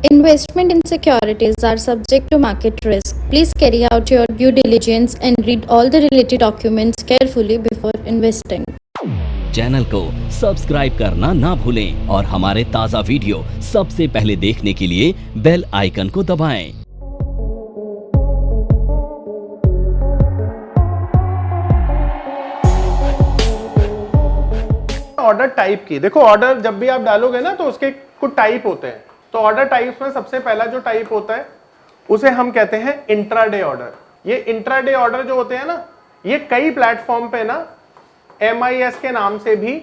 Investment in securities are subject to market risk. Please carry out your due diligence and read all the related documents carefully before investing. Channel को subscribe करना ना भूलें और हमारे ताज़ा video सबसे पहले देखने के लिए बेल आइकन को दबाएं। ऑर्डर टाइप की देखो, ऑर्डर जब भी आप डालोगे ना तो उसके कुछ टाइप होते हैं। तो ऑर्डर टाइप्स में सबसे पहला जो टाइप होता है उसे हम कहते हैं इंट्राडे ऑर्डर। ये इंट्राडे ऑर्डर जो होते हैं ना, ये कई प्लेटफॉर्म पे ना MIS के नाम से भी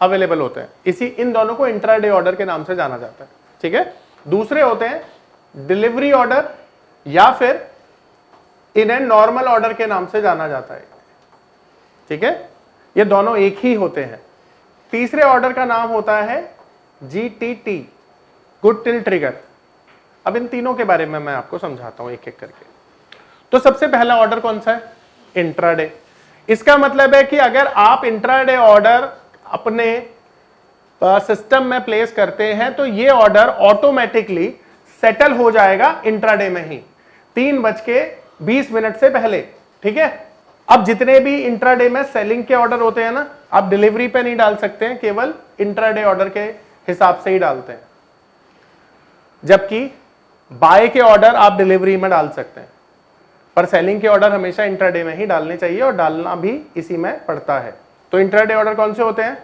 अवेलेबल होते हैं। इन दोनों को इंट्राडे ऑर्डर के नाम से जाना जाता है, ठीक है। दूसरे होते हैं डिलीवरी ऑर्डर या फिर इन्हें नॉर्मल ऑर्डर के नाम से जाना जाता है, ठीक है। ये दोनों एक ही होते हैं। तीसरे ऑर्डर का नाम होता है GTT, गुड टिल ट्रिगर। अब इन तीनों के बारे में मैं आपको समझाता हूं एक एक करके। तो सबसे पहला ऑर्डर कौन सा है? इंट्राडे। इसका मतलब है कि अगर आप इंट्राडे ऑर्डर अपने सिस्टम में प्लेस करते हैं तो ये ऑर्डर ऑटोमेटिकली सेटल हो जाएगा इंट्राडे में ही 3:20 से पहले, ठीक है। अब जितने भी इंट्राडे में सेलिंग के ऑर्डर होते हैं ना, आप डिलीवरी पे नहीं डाल सकते हैं, केवल इंट्राडे ऑर्डर के हिसाब से ही डालते हैं। जबकि बाय के ऑर्डर आप डिलीवरी में डाल सकते हैं, पर सेलिंग के ऑर्डर हमेशा इंट्राडे में ही डालने चाहिए और डालना भी इसी में पड़ता है। तो इंट्राडे ऑर्डर कौन से होते हैं?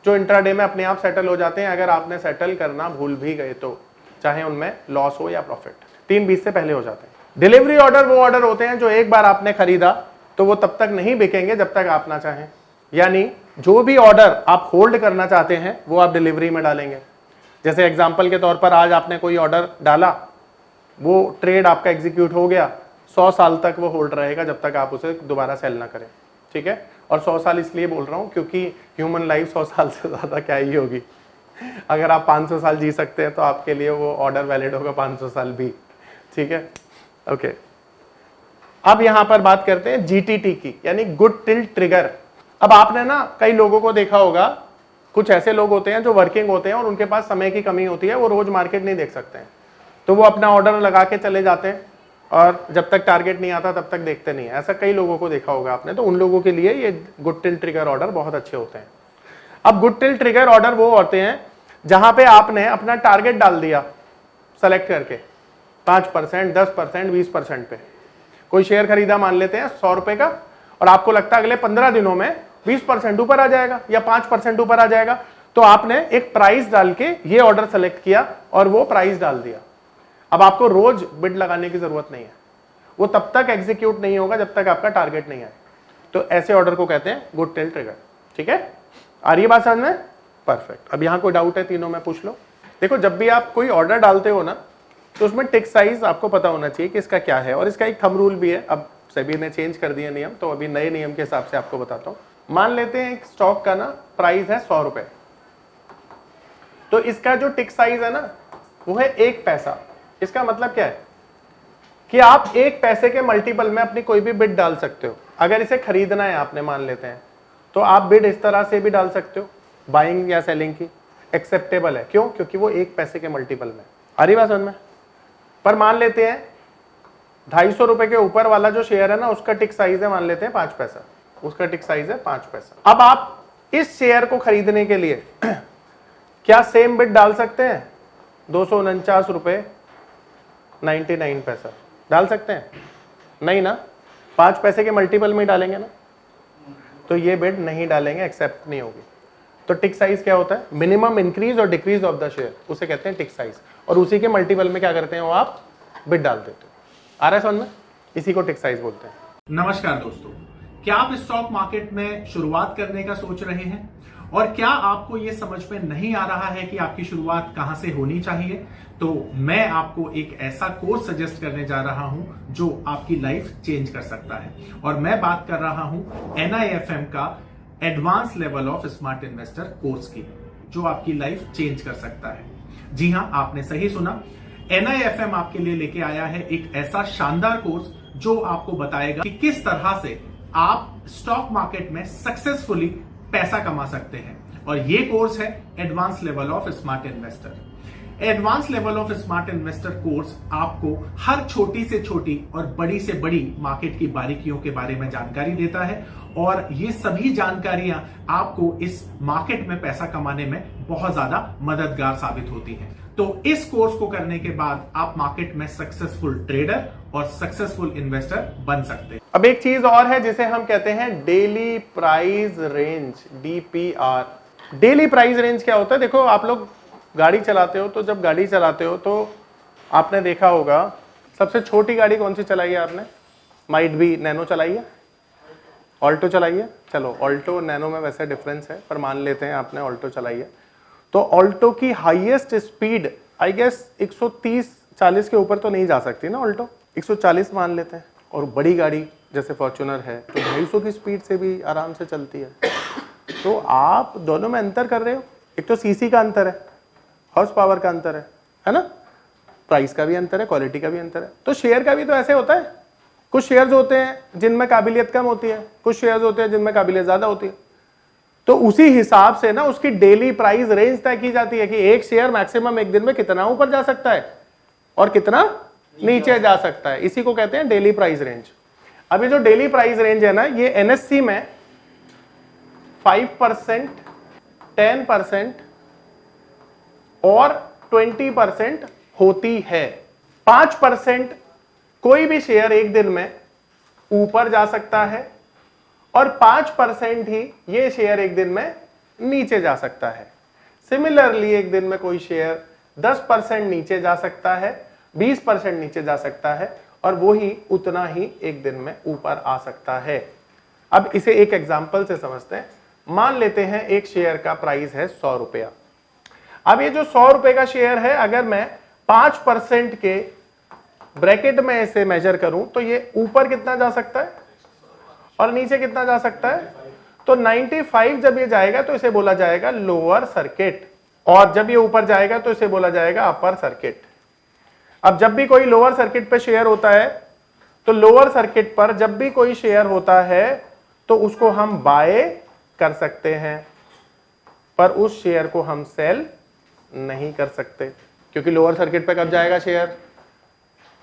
जो इंट्राडे में अपने आप सेटल हो जाते हैं। अगर आपने सेटल करना भूल भी गए तो चाहे उनमें लॉस हो या प्रॉफिट, 3:20 से पहले हो जाते हैं। डिलीवरी ऑर्डर वो ऑर्डर होते हैं जो एक बार आपने खरीदा तो वो तब तक नहीं बिकेंगे जब तक आप ना चाहें। यानी जो भी ऑर्डर आप होल्ड करना चाहते हैं वो आप डिलीवरी में डालेंगे। जैसे एग्जांपल के तौर पर आज आपने कोई ऑर्डर डाला, वो ट्रेड आपका एग्जीक्यूट हो गया, 100 साल तक वो होल्ड रहेगा जब तक आप उसे दोबारा सेल ना करें, ठीक है। और 100 साल इसलिए बोल रहा हूं क्योंकि ह्यूमन लाइफ 100 साल से ज्यादा क्या ही होगी। अगर आप 500 साल जी सकते हैं तो आपके लिए वो ऑर्डर वैलिड होगा 500 साल भी, ठीक है। ओके, अब यहां पर बात करते हैं GTT की, यानी गुड टिल ट्रिगर। अब आपने ना कई लोगों को देखा होगा, कुछ ऐसे लोग होते हैं जो वर्किंग होते हैं और उनके पास समय की कमी होती है, वो रोज मार्केट नहीं देख सकते हैं, तो वो अपना ऑर्डर लगा के चले जाते हैं और जब तक टारगेट नहीं आता तब तक देखते नहीं है। ऐसा कई लोगों को देखा होगा आपने। तो उन लोगों के लिए ये गुड टिल ट्रिगर ऑर्डर बहुत अच्छे होते हैं। अब गुड टिल ट्रिगर ऑर्डर वो होते हैं जहां पे आपने अपना टारगेट डाल दिया सेलेक्ट करके 5%, 10%, 20% पे। कोई शेयर खरीदा मान लेते हैं 100 रुपए का, और आपको लगता है अगले 15 दिनों में 20% ऊपर आ जाएगा या 5% ऊपर आ जाएगा, तो आपने एक प्राइस डाल के ये ऑर्डर सेलेक्ट किया और वो प्राइस डाल दिया। अब आपको रोज बिड लगाने की जरूरत नहीं है, वो तब तक एग्जीक्यूट नहीं होगा जब तक आपका टारगेट नहीं आए। तो ऐसे ऑर्डर को कहते हैं गुड टिल ट्रिगर, ठीक है। आ रही है बात समझ में? परफेक्ट। अब यहां कोई डाउट है तीनों में पूछ लो। देखो, जब भी आप कोई ऑर्डर डालते हो ना तो उसमें टिक साइज आपको पता होना चाहिए कि इसका क्या है, और इसका एक थंब रूल भी है। अब सेबी ने चेंज कर दिया नियम, तो अभी नए नियम के हिसाब से आपको बताता हूं। मान लेते हैं एक स्टॉक का ना प्राइस है 100 रुपए, तो इसका जो टिक साइज है ना वो है 1 पैसा। इसका मतलब क्या है कि आप 1 पैसे के मल्टीपल में अपनी कोई भी बिड डाल सकते हो। अगर इसे खरीदना है आपने, मान लेते हैं, तो आप बिड इस तरह से भी डाल सकते हो, बाइंग या सेलिंग की, एक्सेप्टेबल है। क्यों? क्योंकि वो 1 पैसे के मल्टीपल में। आ रही बात समझ में? पर मान लेते हैं 250 रुपए के ऊपर वाला जो शेयर है ना, उसका टिक साइज है, मान लेते हैं 5 पैसा, उसका टिक साइज है 5 पैसा। अब आप इस शेयर को खरीदने के लिए क्या सेम बिड डाल सकते हैं? 249 रुपए 99 पैसा डाल सकते हैं? नहीं ना, 5 पैसे के मल्टीपल में ही डालेंगे ना, तो ये बिड नहीं डालेंगे, एक्सेप्ट नहीं होगी। तो टिक साइज क्या होता है? मिनिमम इंक्रीज और डिक्रीज ऑफ द शेयर, उसे कहते हैं टिक साइज। और उसी के मल्टीपल में क्या करते हैं वो आप बिड डाल देते हो। आ रहा है समझ में? इसी को टिक साइज बोलते हैं। नमस्कार दोस्तों, क्या आप स्टॉक मार्केट में शुरुआत करने का सोच रहे हैं और क्या आपको यह समझ में नहीं आ रहा है कि आपकी शुरुआत कहां से होनी चाहिए? तो मैं आपको एक ऐसा कोर्स सजेस्ट करने जा रहा हूं जो आपकी लाइफ चेंज कर सकता है, और मैं बात कर रहा हूं NIFM का advance level of smart investor course की, जो आपकी लाइफ चेंज कर सकता है। जी हां, आपने सही सुना, NIFM आपके लिए लेके आया है एक ऐसा शानदार कोर्स जो आपको बताएगा कि किस तरह से आप स्टॉक मार्केट में सक्सेसफुली पैसा कमा सकते हैं। और ये कोर्स है advance level of smart investor. Advance level of smart investor course आपको हर छोटी से छोटी और बड़ी से बड़ी मार्केट की बारीकियों के बारे में जानकारी देता है और ये सभी जानकारियां आपको इस मार्केट में पैसा कमाने में बहुत ज्यादा मददगार साबित होती हैं। तो इस कोर्स को करने के बाद आप मार्केट में सक्सेसफुल ट्रेडर और सक्सेसफुल इन्वेस्टर बन सकते हैं। अब एक चीज और है जिसे हम कहते हैं daily price range, DPR। Daily price range क्या होता है? देखो, आप लोग गाड़ी चलाते हो, तो जब गाड़ी चलाते हो तो आपने देखा होगा सबसे छोटी गाड़ी कौन सी चलाई है आपने? माइट बी नैनो चलाई है, ऑल्टो चलाई है। चलो, ऑल्टो नैनो में वैसे डिफरेंस है, पर मान लेते हैं आपने ऑल्टो चलाई है। तो ऑल्टो की हाईएस्ट स्पीड आई गेस 130-40 के ऊपर तो नहीं जा सकती ना ऑल्टो, 140 मान लेते हैं। और बड़ी गाड़ी जैसे फॉर्च्यूनर है तो 250 की स्पीड से भी आराम से चलती है। तो आप दोनों में अंतर कर रहे हो, एक तो सीसी का अंतर है, हॉर्स पावर का अंतर है ना, प्राइस का भी अंतर है, क्वालिटी का भी अंतर है। तो शेयर का भी तो ऐसे होता है, कुछ शेयर्स होते हैं जिनमें काबिलियत कम होती है, कुछ शेयर्स होते हैं जिनमें काबिलियत ज्यादा होती है। तो उसी हिसाब से ना उसकी डेली प्राइस रेंज तय की जाती है कि एक शेयर मैक्सिमम एक दिन में कितना ऊपर जा सकता है और कितना नीचे जा सकता है। इसी को कहते हैं डेली प्राइस रेंज। अब ये जो डेली प्राइस रेंज है ना, ये NSE में 5%, 10% और 20% होती है। 5% कोई भी शेयर एक दिन में ऊपर जा सकता है और 5% ही ये शेयर एक दिन में नीचे जा सकता है। सिमिलरली एक दिन में कोई शेयर 10% नीचे जा सकता है, 20% नीचे जा सकता है और वो ही उतना ही एक दिन में ऊपर आ सकता है। अब इसे एक एग्जांपल से समझते हैं। मान लेते हैं एक शेयर का प्राइस है 100 रुपया। अब ये जो 100 रुपए का शेयर है, अगर मैं 5% के ब्रैकेट में इसे मेजर करूं तो ये ऊपर कितना जा सकता है और नीचे कितना जा सकता है? तो 95 जब ये जाएगा तो इसे बोला जाएगा लोअर सर्किट, और जब ये ऊपर जाएगा तो इसे बोला जाएगा अपर सर्किट। अब जब भी कोई लोअर सर्किट पे शेयर होता है तो लोअर सर्किट पर जब भी कोई शेयर होता है तो उसको हम बाय कर सकते हैं, पर उस शेयर को हम सेल नहीं कर सकते, क्योंकि लोअर सर्किट पे कब जाएगा शेयर?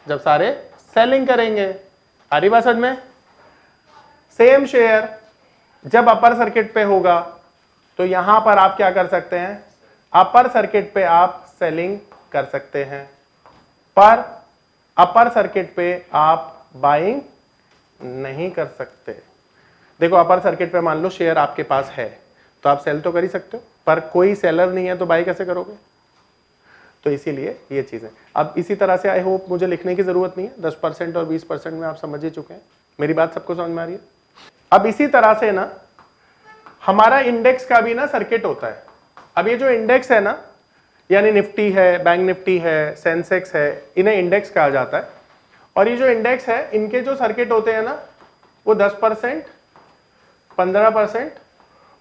जब सारे सेलिंग करेंगे। आ रही बात समझ में? सेम शेयर जब अपर सर्किट पे होगा तो यहां पर आप क्या कर सकते हैं? अपर सर्किट पे आप सेलिंग कर सकते हैं, पर अपर सर्किट पे आप बाइंग नहीं कर सकते। देखो, अपर सर्किट पे मान लो शेयर आपके पास है तो आप सेल तो कर ही सकते हो, पर कोई सेलर नहीं है तो बाई कैसे करोगे? तो इसीलिए ये चीज है। अब इसी तरह से आई होप मुझे लिखने की जरूरत नहीं है, 10% और 20% में आप समझ ही चुके हैं। मेरी बात सबको समझ में आ रही है? अब इसी तरह से ना हमारा इंडेक्स का भी ना सर्किट होता है। अब ये जो इंडेक्स है ना, यानी निफ्टी है, बैंक निफ्टी है, सेंसेक्स है, इन्हें इंडेक्स कहा जाता है। और ये जो इंडेक्स है, इनके जो सर्किट होते हैं ना, वो 10%, 15%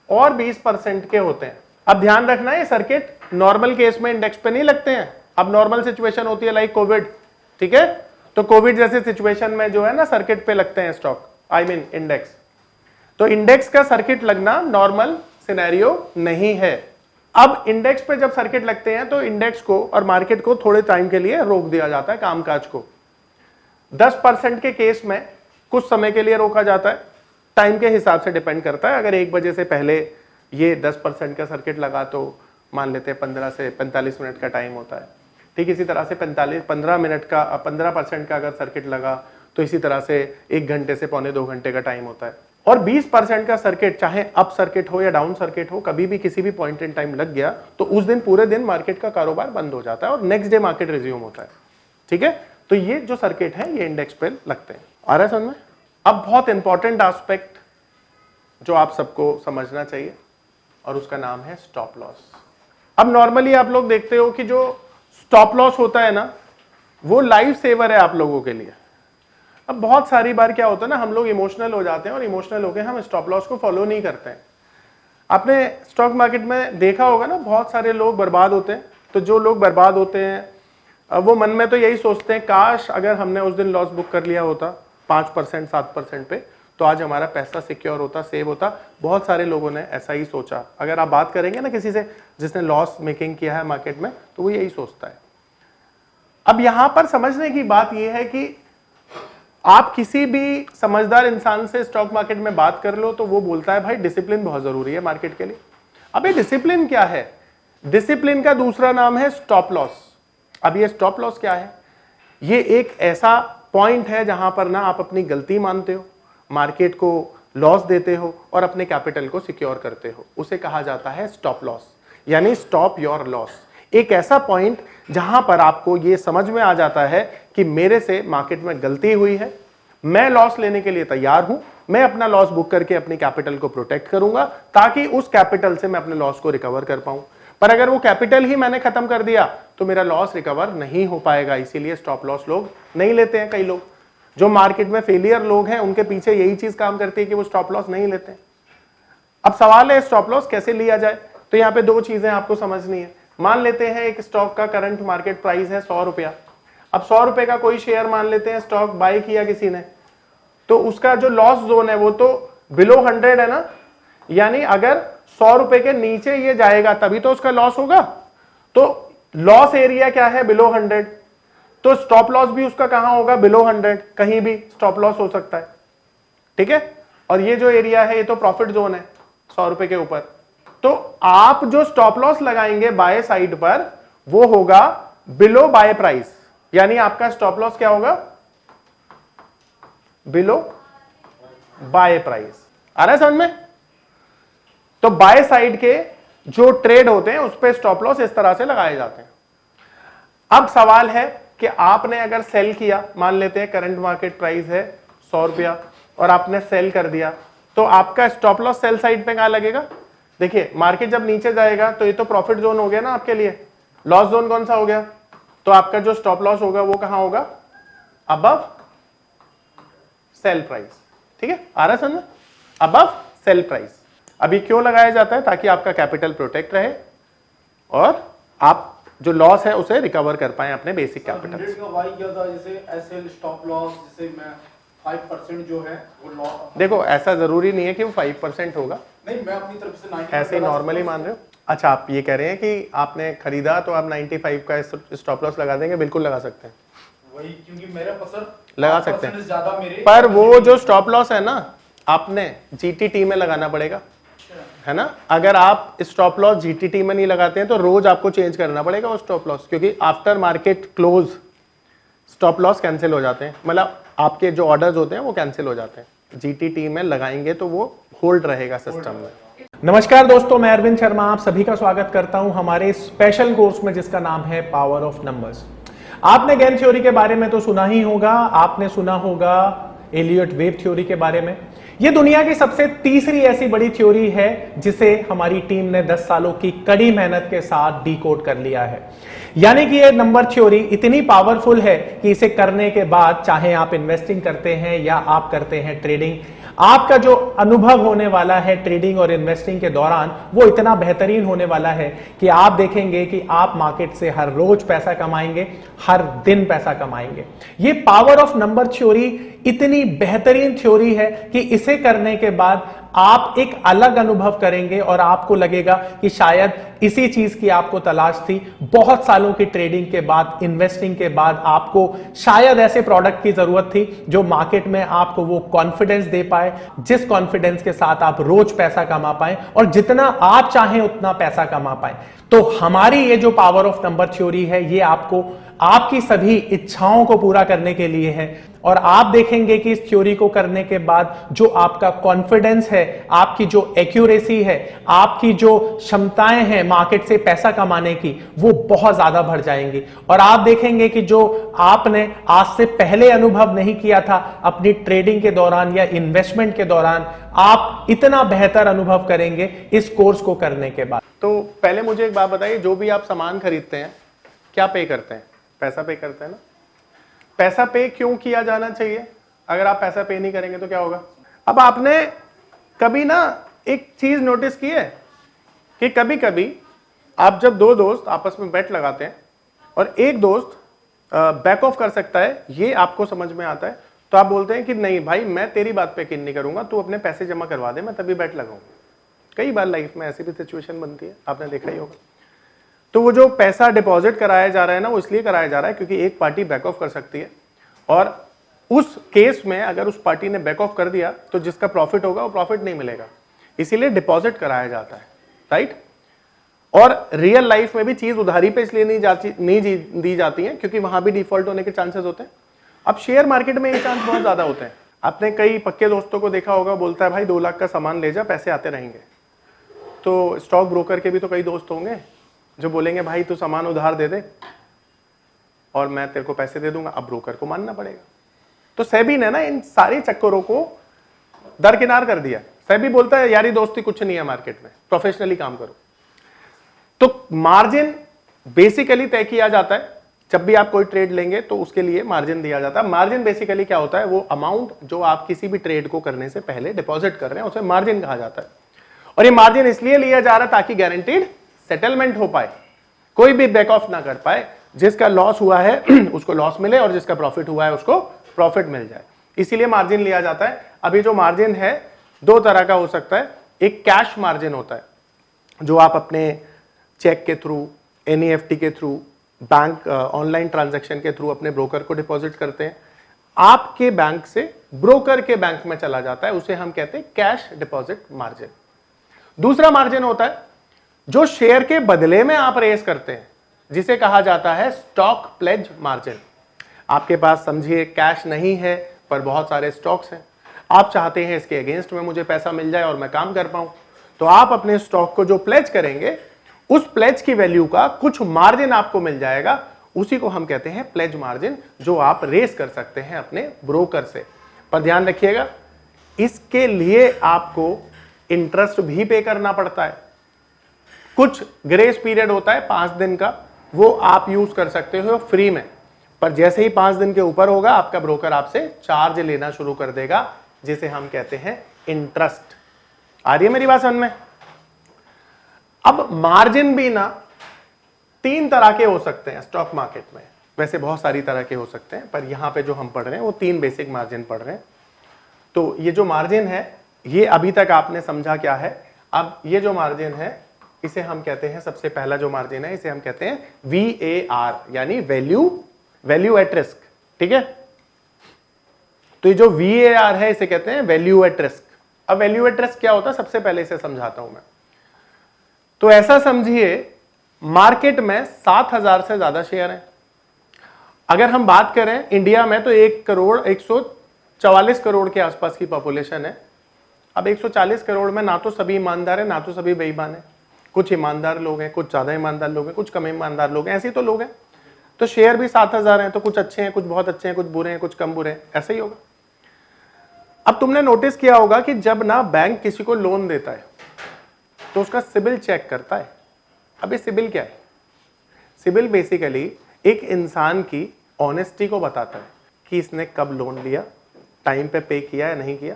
और 20% के होते हैं। अब ध्यान रखना है, ये सर्किट नॉर्मल केस में इंडेक्स पे नहीं लगते हैं। अब नॉर्मल सिचुएशन होती है लाइक कोविड, ठीक है, तो कोविड जैसे सिचुएशन में जो है ना सर्किट पे लगते हैं स्टॉक, आई मीन इंडेक्स। तो इंडेक्स का सर्किट लगना नॉर्मल सिनेरियो नहीं है। अब इंडेक्स पे जब सर्किट लगते हैं तो इंडेक्स को और मार्केट को थोड़े टाइम के लिए रोक दिया जाता है, कामकाज को। 10% के केस में कुछ समय के लिए रोका जाता है, टाइम के हिसाब से डिपेंड करता है। अगर 1 बजे से पहले ये 10% का सर्किट लगा तो मान लेते हैं 15 से 45 मिनट का टाइम होता है। ठीक इसी तरह से 15% का अगर सर्किट लगा तो इसी तरह से 1 घंटे से पौने 2 घंटे का टाइम होता है। और 20% का सर्किट, चाहे अप सर्किट हो या डाउन सर्किट हो, कभी भी किसी भी पॉइंट इन टाइम लग गया तो उस दिन पूरे दिन मार्केट का कारोबार बंद हो जाता है और नेक्स्ट डे मार्केट रिज्यूम होता है। ठीक है, तो ये जो सर्किट है ये इंडेक्स पे लगते हैं। आ रहा है समझ में? अब बहुत इंपॉर्टेंट एस्पेक्ट जो आप सबको समझना चाहिए और उसका नाम है स्टॉप लॉस। अब नॉर्मली आप लोग देखते हो कि जो स्टॉप लॉस होता है ना, वो लाइफ सेवर है आप लोगों के लिए। अब बहुत सारी बार क्या होता है ना, हम लोग इमोशनल हो जाते हैं और इमोशनल होकर हम स्टॉप लॉस को फॉलो नहीं करते हैं। आपने स्टॉक मार्केट में देखा होगा ना, बहुत सारे लोग बर्बाद होते हैं। तो जो लोग बर्बाद होते हैं वो मन में तो यही सोचते हैं, काश अगर हमने उस दिन लॉस बुक कर लिया होता 5%, 7% पे, तो आज हमारा पैसा सिक्योर होता, सेव होता। बहुत सारे लोगों ने ऐसा ही सोचा। अगर आप बात करेंगे ना किसी से जिसने लॉस मेकिंग किया है मार्केट में, तो वो यही सोचता है। अब यहां पर समझने की बात यह है कि आप किसी भी समझदार इंसान से स्टॉक मार्केट में बात कर लो तो वो बोलता है भाई डिसिप्लिन बहुत जरूरी है मार्केट के लिए। अब ये डिसिप्लिन क्या है? डिसिप्लिन का दूसरा नाम है स्टॉप लॉस। अब ये स्टॉप लॉस क्या है? ये एक ऐसा पॉइंट है जहां पर ना आप अपनी गलती मानते हो, मार्केट को लॉस देते हो और अपने कैपिटल को सिक्योर करते हो, उसे कहा जाता है स्टॉप लॉस, यानी स्टॉप योर लॉस। एक ऐसा पॉइंट जहां पर आपको यह समझ में आ जाता है कि मेरे से मार्केट में गलती हुई है, मैं लॉस लेने के लिए तैयार हूं, मैं अपना लॉस बुक करके अपनी कैपिटल को प्रोटेक्ट करूंगा ताकि उस कैपिटल से मैं अपने लॉस को रिकवर कर पाऊं। पर अगर वो कैपिटल ही मैंने खत्म कर दिया तो मेरा लॉस रिकवर नहीं हो पाएगा। इसीलिए स्टॉप लॉस लोग नहीं लेते हैं। कई लोग जो मार्केट में फेलियर लोग हैं उनके पीछे यही चीज काम करती है कि वो स्टॉप लॉस नहीं लेते। अब सवाल है स्टॉप लॉस कैसे लिया जाए? तो यहां पे दो चीजें आपको समझनी है। मान लेते हैं एक स्टॉक का करंट मार्केट प्राइस है 100 रुपया। अब 100 रुपए का कोई शेयर मान लेते हैं स्टॉक बाय किया किसी ने, तो उसका जो लॉस जोन है वो तो बिलो 100 है ना, यानी अगर 100 रुपए के नीचे ये जाएगा तभी तो उसका लॉस होगा। तो लॉस एरिया क्या है? बिलो 100। तो स्टॉप लॉस भी उसका कहां होगा? बिलो 100। कहीं भी स्टॉप लॉस हो सकता है, ठीक है। और ये जो एरिया है ये तो प्रॉफिट जोन है 100 रुपए के ऊपर। तो आप जो स्टॉप लॉस लगाएंगे बाय साइड पर वो होगा बिलो बाय प्राइस, यानी आपका स्टॉप लॉस क्या होगा? Below bye price. आ रहा है समझ में? तो बाय साइड के जो ट्रेड होते हैं उस पे स्टॉप लॉस इस तरह से लगाए जाते हैं। अब सवाल है कि आपने अगर सेल किया, मान लेते हैं करंट मार्केट प्राइस है 100 रुपया और आपने सेल कर दिया, तो आपका स्टॉप लॉस सेल साइड पे कहां लगेगा? देखिए मार्केट जब नीचे जाएगा तो ये तो प्रॉफिट जोन हो गया ना आपके लिए। लॉस जोन कौन सा हो गया? तो आपका जो स्टॉप लॉस होगा वो कहां होगा? अबव सेल प्राइस, ठीक है। आ रहा है समझ? Above sale price. अभी क्यों लगाया जाता है? ताकि आपका कैपिटल प्रोटेक्ट रहे और आप जो लॉस है उसे रिकवर कर पाए अपने बेसिक कैपिटल से। जैसे एसएल स्टॉप लॉस, जैसे मैं 5% जो है वो लॉस। देखो ऐसा जरूरी नहीं है कि वो 5% होगा, नहीं मैं अपनी तरफ से 90 ऐसे ही नॉर्मली मान रहे हो। अच्छा आप ये कह रहे हैं कि आपने खरीदा तो आप 95 का स्टॉप लॉस लगा देंगे? बिल्कुल लगा सकते हैं, वही क्योंकि मेरा पसंद लगा सकते हैं ज्यादा मेरे। पर वो जो स्टॉप लॉस है ना आपने जीटीटी में लगाना पड़ेगा, है ना। अगर आप स्टॉप लॉस जीटीटी में नहीं लगाते हैं तो रोज आपको चेंज करना पड़ेगा वो स्टॉप लॉस, क्योंकि after market close stop loss cancel हो जाते हैं, मतलब आपके जो ऑर्डर्स होते हैं वो कैंसिल हो जाते हैं। जीटीटी में लगाएंगे तो वो होल्ड रहेगा सिस्टम में। नमस्कार दोस्तों, मैं अरविंद शर्मा आप सभी का स्वागत करता हूं हमारे स्पेशल कोर्स में जिसका नाम है पावर ऑफ नंबर्स। आपने गेम थ्योरी के बारे में तो सुना ही होगा, आपने सुना होगा एलियट वेव थ्योरी के बारे में। यह दुनिया की सबसे तीसरी ऐसी बड़ी थ्योरी है जिसे हमारी टीम ने 10 सालों की कड़ी मेहनत के साथ डिकोड कर लिया है। यानी कि यह नंबर थ्योरी इतनी पावरफुल है कि इसे करने के बाद चाहे आप इन्वेस्टिंग करते हैं या आप करते हैं ट्रेडिंग, आपका जो अनुभव होने वाला है ट्रेडिंग और इन्वेस्टिंग के दौरान वो इतना बेहतरीन होने वाला है कि आप देखेंगे कि आप मार्केट से हर रोज पैसा कमाएंगे, हर दिन पैसा कमाएंगे। ये पावर ऑफ नंबर थ्योरी इतनी बेहतरीन थ्योरी है कि इसे करने के बाद आप एक अलग अनुभव करेंगे और आपको लगेगा कि शायद इसी चीज की आपको तलाश थी। बहुत सालों की ट्रेडिंग के बाद, इन्वेस्टिंग के बाद आपको शायद ऐसे प्रोडक्ट की जरूरत थी जो मार्केट में आपको वो कॉन्फिडेंस दे पाए, जिस कॉन्फिडेंस के साथ आप रोज पैसा कमा पाए और जितना आप चाहें उतना पैसा कमा पाए। तो हमारी ये जो पावर ऑफ नंबर थ्योरी है ये आपको आपकी सभी इच्छाओं को पूरा करने के लिए है। और आप देखेंगे कि इस थ्योरी को करने के बाद जो आपका कॉन्फिडेंस है, आपकी जो एक्यूरेसी है, आपकी जो क्षमताएं हैं मार्केट से पैसा कमाने की, वो बहुत ज्यादा बढ़ जाएंगी। और आप देखेंगे कि जो आपने आज से पहले अनुभव नहीं किया था अपनी ट्रेडिंग के दौरान या इन्वेस्टमेंट के दौरान, आप इतना बेहतर अनुभव करेंगे इस कोर्स को करने के बाद। तो पहले मुझे एक बात बताइए, जो भी आप सामान खरीदते हैं क्या पे करते हैं? पैसा पे करते हैं ना। पैसा पे क्यों किया जाना चाहिए? अगर आप पैसा पे नहीं करेंगे तो क्या होगा? अब आपने कभी ना एक चीज नोटिस की है कि कभी कभी आप जब दो दोस्त आपस में बेट लगाते हैं और एक दोस्त बैक ऑफ कर सकता है, ये आपको समझ में आता है, तो आप बोलते हैं कि नहीं भाई मैं तेरी बात पे यकीन नहीं करूंगा, तू अपने पैसे जमा करवा दे, मैं तभी बैट लगाऊंगा। कई बार लाइफ में ऐसी भी सिचुएशन बनती है, आपने देखा ही होगा। तो वो जो पैसा डिपॉजिट कराया जा रहा है ना, वो इसलिए कराया जा रहा है क्योंकि एक पार्टी बैक ऑफ कर सकती है, और उस केस में अगर उस पार्टी ने बैक ऑफ कर दिया तो जिसका प्रॉफिट होगा वो प्रॉफिट नहीं मिलेगा, इसीलिए डिपॉजिट कराया जाता है, राइट। और रियल लाइफ में भी चीज उधारी पे इसलिए नहीं दी जाती है क्योंकि वहां भी डिफॉल्ट होने के चांसेस होते हैं। अब शेयर मार्केट में ये चांस बहुत ज्यादा होते हैं। आपने कई पक्के दोस्तों को देखा होगा, बोलता है भाई 2 लाख का सामान ले जा, पैसे आते रहेंगे। तो स्टॉक ब्रोकर के भी तो कई दोस्त होंगे जो बोलेंगे भाई तू सामान उधार दे दे और मैं तेरे को पैसे दे दूंगा। अब ब्रोकर को मानना पड़ेगा। तो सेबी ने ना इन सारे चक्करों को दरकिनार कर दिया। सेबी बोलता है यारी दोस्ती कुछ नहीं है मार्केट में, प्रोफेशनली काम करो। तो मार्जिन बेसिकली तय किया जाता है, जब भी आप कोई ट्रेड लेंगे तो उसके लिए मार्जिन दिया जाता है। मार्जिन बेसिकली क्या होता है, वो अमाउंट जो आप किसी भी ट्रेड को करने से पहले डिपॉजिट कर रहे हैं उसे मार्जिन कहा जाता है। और ये मार्जिन इसलिए लिया जा रहा है ताकि गारंटीड सेटलमेंट हो पाए, कोई भी बैक ऑफ ना कर पाए। जिसका लॉस हुआ है उसको लॉस मिले और जिसका प्रॉफिट हुआ है उसको प्रॉफिट मिल जाए, इसीलिए मार्जिन लिया जाता है। अभी जो मार्जिन है 2 तरह का हो सकता है। एक कैश मार्जिन होता है जो आप अपने चेक के थ्रू, एनईएफटी के थ्रू, बैंक ऑनलाइन ट्रांजैक्शन के थ्रू अपने ब्रोकर को डिपॉजिट करते हैं, आपके बैंक से ब्रोकर के बैंक में चला जाता है, उसे हम कहते हैं कैश डिपॉजिट मार्जिन। दूसरा मार्जिन होता है जो शेयर के बदले में आप रेस करते हैं, जिसे कहा जाता है स्टॉक प्लेज मार्जिन। आपके पास समझिए कैश नहीं है पर बहुत सारे स्टॉक्स हैं, आप चाहते हैं इसके अगेंस्ट में मुझे पैसा मिल जाए और मैं काम कर पाऊं, तो आप अपने स्टॉक को जो प्लेज करेंगे उस प्लेज की वैल्यू का कुछ मार्जिन आपको मिल जाएगा, उसी को हम कहते हैं प्लेज मार्जिन, जो आप रेस कर सकते हैं अपने ब्रोकर से। पर ध्यान रखिएगा इसके लिए आपको इंटरेस्ट भी पे करना पड़ता है। कुछ ग्रेस पीरियड होता है 5 दिन का, वो आप यूज कर सकते हो फ्री में, पर जैसे ही 5 दिन के ऊपर होगा आपका ब्रोकर आपसे चार्ज लेना शुरू कर देगा, जिसे हम कहते हैं इंटरेस्ट। आ रही है मेरी बात समझ में? अब मार्जिन भी ना 3 तरह के हो सकते हैं स्टॉक मार्केट में, वैसे बहुत सारी तरह के हो सकते हैं, पर यहां पे जो हम पढ़ रहे हैं वो 3 बेसिक मार्जिन पढ़ रहे हैं। तो ये जो मार्जिन है ये अभी तक आपने समझा क्या है। अब ये जो मार्जिन है इसे हम कहते हैं, सबसे पहला जो मार्जिन है इसे हम कहते हैं VAR, यानी वैल्यू एट रिस्क। ठीक है, तो ये जो VAR है इसे कहते हैं वैल्यू एट रिस्क। अब वैल्यू एट रिस्क क्या होता है, सबसे पहले इसे समझाता हूं मैं। तो ऐसा समझिए मार्केट में 7,000 से ज्यादा शेयर हैं। अगर हम बात करें इंडिया में तो 1,144 करोड़ के आसपास की पॉपुलेशन है। अब 140 करोड़ में ना तो सभी ईमानदार हैं ना तो सभी बेईमान हैं, कुछ ईमानदार लोग हैं, कुछ ज्यादा ईमानदार लोग हैं, कुछ कम ईमानदार लोग हैं, ऐसे ही तो लोग हैं। तो शेयर भी 7,000 हैं, तो कुछ अच्छे हैं, कुछ बहुत अच्छे हैं, कुछ बुरे हैं, कुछ कम बुरे हैं, ऐसा ही होगा। अब तुमने नोटिस किया होगा कि जब ना बैंक किसी को लोन देता है तो उसका सिबिल चेक करता है। अब ये सिबिल क्या है? सिबिल बेसिकली एक इंसान की ऑनेस्टी को बताता है कि इसने कब लोन लिया, टाइम पे किया या नहीं किया,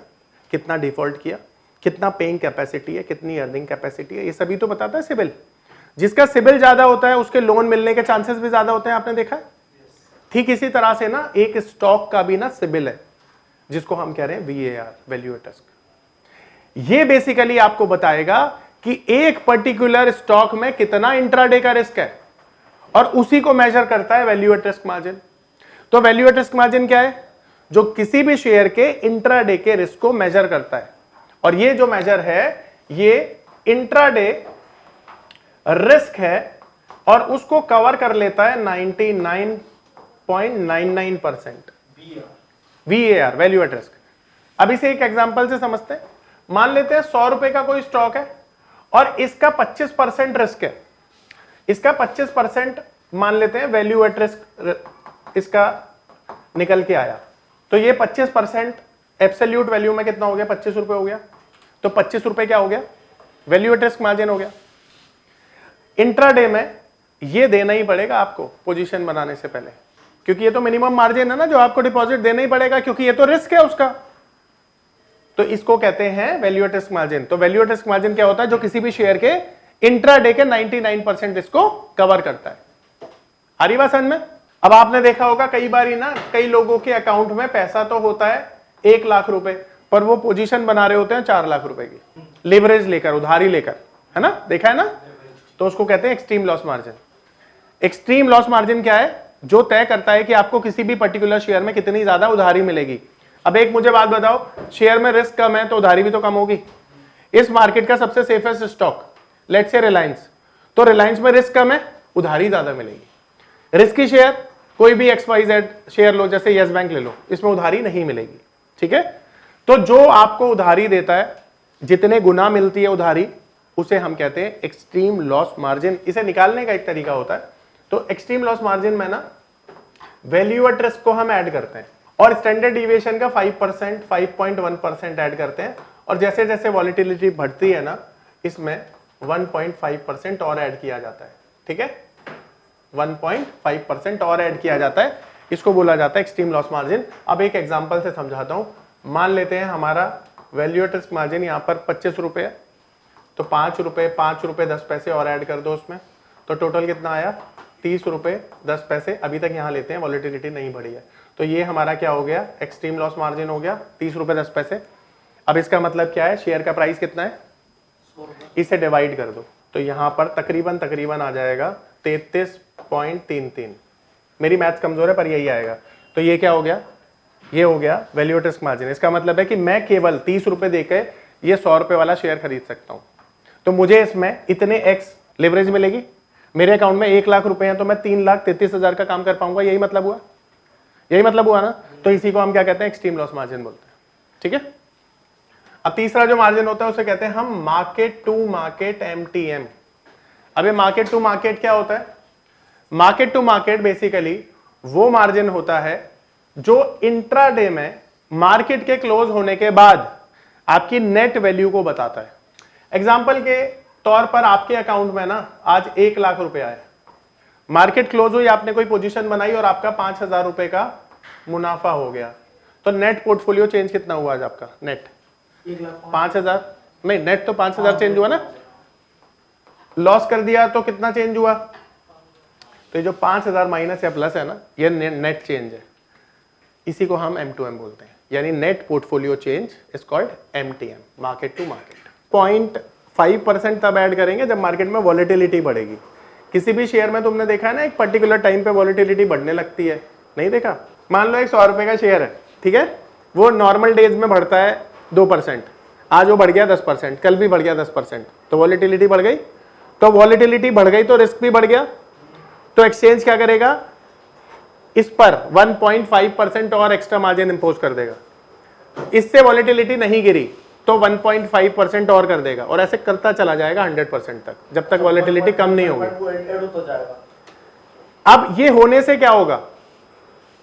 कितना डिफॉल्ट किया, कितना पेइंग कैपेसिटी है, कितनी अर्निंग कैपेसिटी है, ये सभी तो बताता है सिबिल। जिसका सिबिल ज्यादा होता है उसके लोन मिलने के चांसेस भी ज्यादा होते हैं, आपने देखा है। ठीक इसी तरह से ना एक स्टॉक का भी ना सिबिल है, जिसको हम कह रहे हैं VAR, वैल्यू एट रिस्क। ये बेसिकली आपको बताएगा कि एक पर्टिकुलर स्टॉक में कितना इंट्राडे का रिस्क है, और उसी को मेजर करता है वैल्यू एट रिस्क मार्जिन। तो वैल्यू एट रिस्क मार्जिन क्या है? जो किसी भी शेयर के इंट्राडे के रिस्क को मेजर करता है, और ये जो मेजर है ये इंट्राडे रिस्क है, और उसको कवर कर लेता है 99.99%। VAR, value at risk. अब इसे एक एग्जांपल से समझते हैं। मान लेते हैं 100 रुपए का कोई स्टॉक है और इसका 25% रिस्क है। इसका 25% मान लेते हैं वैल्यू एट रिस्क इसका निकल के आया, तो ये 25% एब्सोल्यूट वैल्यू में कितना हो गया? 25 रुपए हो गया। तो 25 रुपए क्या हो गया? वैल्यू एट रिस्क मार्जिन हो गया। इंट्राडे में ये देना ही पड़ेगा आपको पोजीशन बनाने से पहले, क्योंकि ये तो मिनिमम मार्जिन है ना जो आपको डिपॉजिट देना ही पड़ेगा, क्योंकि ये तो रिस्क है उसका। तो इसको कहते हैं वैल्यू एट रिस्क मार्जिन। तो वैल्यू एट रिस्क मार्जिन क्या होता है? जो किसी भी शेयर के इंट्राडे के 99% रिस्क को कवर करता है। हरी बात समझ में? अब आपने देखा होगा कई बार ही ना, कई लोगों के अकाउंट में पैसा तो होता है 1 लाख रुपए, पर वो पोजीशन बना रहे होते हैं 4 लाख रुपए की, लिवरेज लेकर, उधारी लेकर, है ना, देखा है ना, तो उसको कहते हैं extreme loss margin. Extreme loss margin क्या है? जो तय करता है कि आपको किसी भी पर्टिकुलर शेयर में कितनी ज्यादा उधारी मिलेगी। अब एक मुझे बात बताओ, शेयर में रिस्क कम है तो उधारी भी तो कम होगी। इस मार्केट का सबसे safest stock let's say Reliance, तो रिलायंस में रिस्क कम है, उधारी ज्यादा मिलेगी। रिस्की शेयर कोई भी XYZ शेयर लो, जैसे यस बैंक ले लो, इसमें उधारी नहीं मिलेगी। ठीक है, तो जो आपको उधारी देता है, जितने गुना मिलती है उधारी, उसे हम कहते हैं एक्सट्रीम लॉस मार्जिन। इसे निकालने का एक तरीका होता है, तो एक्सट्रीम लॉस मार्जिन में ना वैल्यू एट रिस्क को हम ऐड करते हैं और स्टैंडर्ड डिविएशन का 5%, 5.1% ऐड करते हैं, और जैसे जैसे वॉलिटिलिटी बढ़ती है ना, इसमें 1.5% और ऐड किया जाता है। ठीक है, 1.5% और ऐड किया जाता है, इसको बोला जाता है एक्सट्रीम लॉस मार्जिन। अब एक एग्जांपल से समझाता हूं। मान लेते हैं हमारा वैल्यू एट रिस्क मार्जिन यहां पर 25 रुपए है, तो 5 रुपए 10 पैसे और ऐड कर दो उसमें, तो टोटल कितना आया? 30 रुपए 10 पैसे। अभी तक यहां लेते हैं, वॉलिटिलिटी नहीं बढ़ी है, तो ये हमारा क्या हो गया? एक्सट्रीम लॉस मार्जिन हो गया 30 रुपए 10 पैसे। अब इसका मतलब क्या है? शेयर का प्राइस कितना है? इसे डिवाइड कर दो, तो यहां पर तकरीबन आ जाएगा 33.33। मेरी मैथ्स कमजोर है पर यही आएगा। तो ये क्या हो गया? ये हो गया वैल्यू एट रिस्क मार्जिन। इसका मतलब है कि मैं केवल 30 रुपए देकर ये 100 रुपए वाला शेयर खरीद सकता हूं, तो मुझे इसमें इतने एक्स लिवरेज मिलेगी। मेरे अकाउंट में 1 लाख रुपए हैं, तो मैं 3,33,000 का काम कर पाऊंगा। यही मतलब हुआ, यही मतलब हुआ ना। तो इसी को हम क्या कहते हैं? एक्सट्रीम लॉस मार्जिन बोलते हैं। ठीक है, अब तीसरा जो मार्जिन होता है उसे कहते हैं हम मार्केट टू मार्केट, MTM। अब ये मार्केट टू मार्केट क्या होता है? मार्केट टू मार्केट बेसिकली वो मार्जिन होता है जो इंट्राडे में मार्केट के क्लोज होने के बाद आपकी नेट वैल्यू को बताता है। एग्जांपल के तौर पर आपके अकाउंट में ना आज 1 लाख रुपए आए, मार्केट क्लोज हुई, आपने कोई पोजीशन बनाई और आपका 5,000 रुपए का मुनाफा हो गया, तो नेट पोर्टफोलियो चेंज कितना हुआ आज आपका? नेट 5,000 नहीं, नेट तो 5,000 चेंज हुआ ना। लॉस कर दिया तो कितना चेंज हुआ? तो ये जो 5,000 माइनस या प्लस है ना, ये नेट चेंज है। इसी को हम M2M बोलते हैं, यानी net portfolio change is called MTM, market to market. 0.5% तब ऐड करेंगे जब मार्केट में वॉलेटिलिटी बढ़ेगी। किसी भी शेयर में तुमने देखा है ना, एक पर्टिकुलर टाइम पे वॉलेटिलिटी बढ़ने लगती है, नहीं देखा? मान लो एक 100 रुपए का शेयर है, ठीक है, वो नॉर्मल डेज में बढ़ता है 2%, आज वो बढ़ गया 10%, कल भी बढ़ गया 10%, तो वॉलेटिलिटी बढ़ गई। तो वॉलेटिलिटी बढ़ गई तो रिस्क भी बढ़ गया, तो एक्सचेंज क्या करेगा? इस पर 1.5% और एक्स्ट्रा मार्जिन इंपोज कर देगा। इससे वॉलेटिलिटी नहीं गिरी तो 1.5% और कर देगा, और ऐसे करता चला जाएगा 100% तक, जब तक वॉलेटिलिटी कम नहीं होगी। अब ये होने से क्या होगा?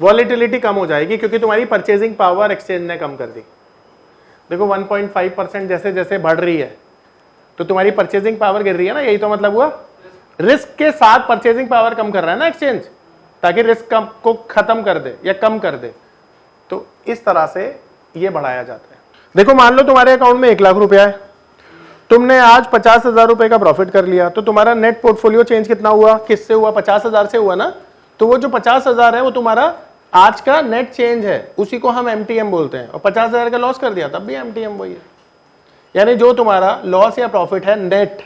वॉलेटिलिटी कम हो जाएगी, क्योंकि तुम्हारी परचेजिंग पावर एक्सचेंज ने कम कर दी। देखो 1.5% जैसे जैसे बढ़ रही है तो तुम्हारी परचेजिंग पावर गिर रही है ना, यही तो मतलब हुआ। रिस्क के साथ परचेजिंग पावर कम कर रहा है ना एक्सचेंज, ताकि रिस्क को खत्म कर दे या कम कर दे। तो इस तरह से ये बढ़ाया जाता है। देखो मान लो तुम्हारे अकाउंट में 1 लाख रुपया है, तुमने आज 50,000 रुपए का प्रॉफिट कर लिया, तो तुम्हारा नेट पोर्टफोलियो चेंज कितना हुआ? किससे हुआ? 50,000 से हुआ ना। तो वो जो 50,000 है वो तुम्हारा आज का नेट चेंज है, उसी को हम MTM बोलते हैं। और 50,000 का लॉस कर दिया तब भी MTM वही है, यानी जो तुम्हारा लॉस या प्रॉफिट है नेट,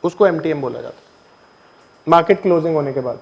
उसको MTM बोला जाता है मार्केट क्लोजिंग होने के बाद।